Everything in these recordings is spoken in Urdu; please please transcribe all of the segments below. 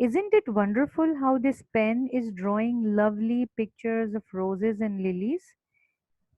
"Isn't it wonderful how this pen is drawing lovely pictures of roses and lilies?"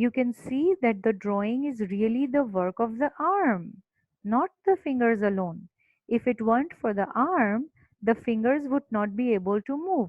you can see that the drawing is really the work of the arm, not the fingers alone. If it weren't for the arm, the fingers would not be able to move."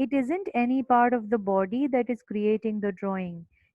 "It isn't any part of the body that is creating the drawing."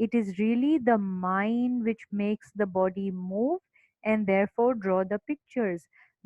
"It is really the mind which makes the body move and therefore draw the pictures."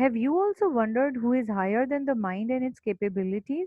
Have you also wondered who is higher than the mind and its capabilities?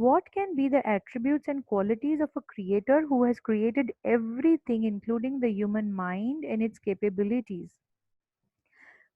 What can be the attributes and qualities of a creator who has created everything including the human mind and its capabilities?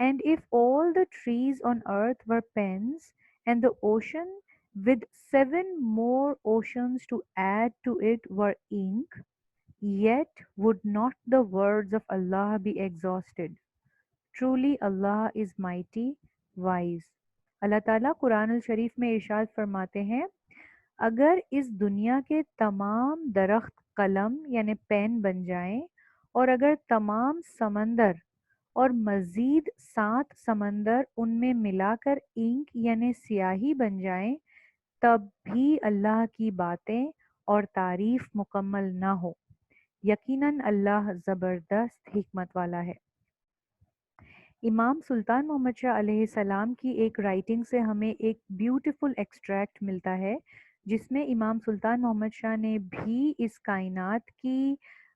"And if all the trees on earth were pens, and the ocean with 7 more oceans to add to it were ink, yet would not the words of Allah be exhausted. Truly Allah is mighty, wise. اللہ تعالیٰ قرآن الشریف میں ارشاد فرماتے ہیں اگر اس دنیا کے تمام درخت قلم یعنی پین بن جائیں اور اگر تمام سمندر اور مزید 7 سمندر ان میں ملا کر اینک یعنی سیاہی بن جائیں تب بھی اللہ کی باتیں اور تعریف مکمل نہ ہو. یقیناً اللہ زبردست حکمت والا ہے. امام سلطان محمد شاہ علیہ السلام کی ایک رائٹنگ سے ہمیں ایک بیوٹیفل ایکسٹریکٹ ملتا ہے جس میں امام سلطان محمد شاہ نے بھی اس کائنات کی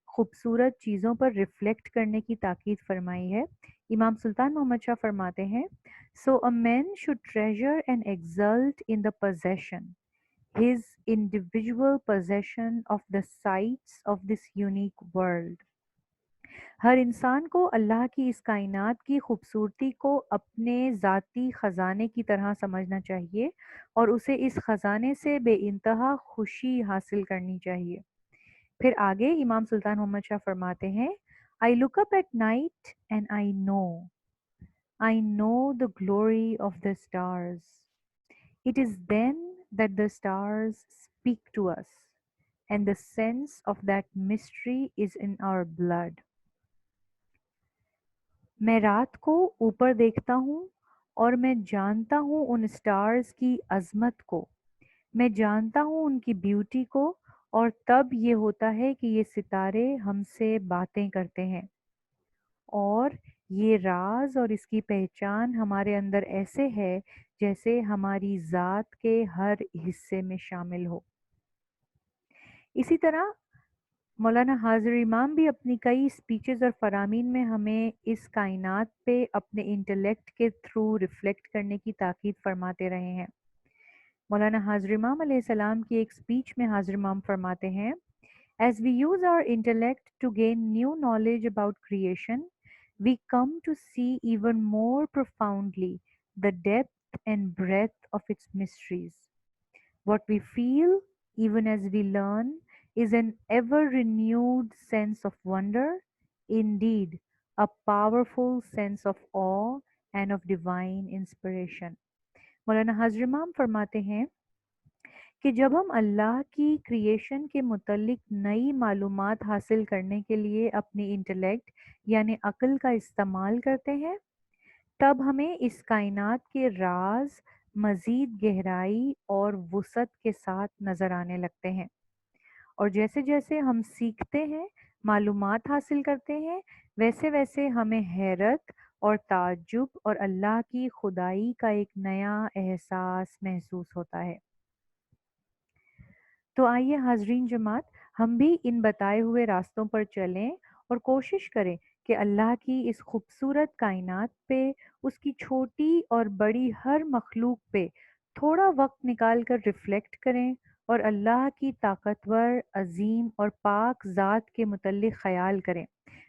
خوبصورت چیزوں پر ریفلیکٹ کرنے کی تاکید فرمائی ہے. امام سلطان محمد شاہ فرماتے ہیں So a man should treasure and exult in the possession, his individual possession of the sights of this unique world. ہر انسان کو اللہ کی اس کائنات کی خوبصورتی کو اپنے ذاتی خزانے کی طرح سمجھنا چاہیے اور اسے اس خزانے سے بے انتہا خوشی حاصل کرنی چاہیے. پھر آگے امام سلطان محمد شاہ فرماتے ہیں I look up at night and I know the glory of the stars. It is then that the stars speak to us and the sense of that mystery is in our blood. میں رات کو اوپر دیکھتا ہوں اور میں جانتا ہوں ان سٹارز کی عظمت کو، میں جانتا ہوں ان کی بیوٹی کو، اور تب یہ ہوتا ہے کہ یہ ستارے ہم سے باتیں کرتے ہیں اور یہ راز اور اس کی پہچان ہمارے اندر ایسے ہے جیسے ہماری ذات کے ہر حصے میں شامل ہو. اسی طرح مولانا حاضر امام بھی اپنی کئی اسپیچز اور فرامین میں ہمیں اس کائنات پہ اپنے انٹلیکٹ کے تھرو ریفلیکٹ کرنے کی تاکید فرماتے رہے ہیں. مولانا حاضر امام علیہ السلام کی ایک اسپیچ میں حاضر امام فرماتے ہیں As we use our intellect to gain new knowledge about creation, we come to see even more profoundly the depth and breadth of its mysteries. What we feel, even as we learn, is an ever-renewed sense of wonder, indeed, a powerful sense of awe and of divine inspiration. مولانا حضرت امام فرماتے ہیں کہ جب ہم اللہ کی کریشن کے متعلق نئی معلومات حاصل کرنے کے لیے اپنی انٹلیکٹ یعنی عقل کا استعمال کرتے ہیں تب ہمیں اس کائنات کے راز مزید گہرائی اور وسعت کے ساتھ نظر آنے لگتے ہیں، اور جیسے جیسے ہم سیکھتے ہیں معلومات حاصل کرتے ہیں ویسے ویسے ہمیں حیرت اور تعجب اور اللہ کی خدائی کا ایک نیا احساس محسوس ہوتا ہے. تو آئیے حاضرین جماعت ہم بھی ان بتائے ہوئے راستوں پر چلیں اور کوشش کریں کہ اللہ کی اس خوبصورت کائنات پہ، اس کی چھوٹی اور بڑی ہر مخلوق پہ تھوڑا وقت نکال کر ریفلیکٹ کریں اور اللہ کی طاقتور، عظیم اور پاک ذات کے متعلق خیال کریں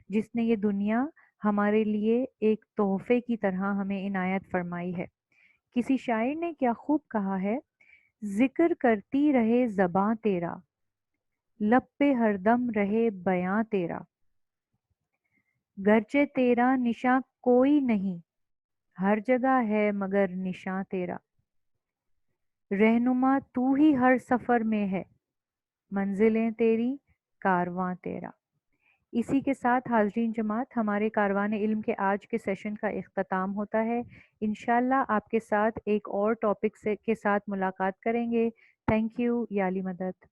جس نے یہ دنیا ہمارے لیے ایک تحفے کی طرح ہمیں عنایت فرمائی ہے. کسی شاعر نے کیا خوب کہا ہے ذکر کرتی رہے زباں تیرا، لب پہ ہر دم رہے بیاں تیرا، گرچہ تیرا نشاں کوئی نہیں ہر جگہ ہے مگر نشاں تیرا، رہنما تو ہی ہر سفر میں ہے منزلیں تیری کارواں تیرا. اسی کے ساتھ حاضرین جماعت ہمارے کاروان علم کے آج کے سیشن کا اختتام ہوتا ہے. انشاءاللہ آپ کے ساتھ ایک اور ٹاپک کے ساتھ ملاقات کریں گے. Thank you. یا علی مدد.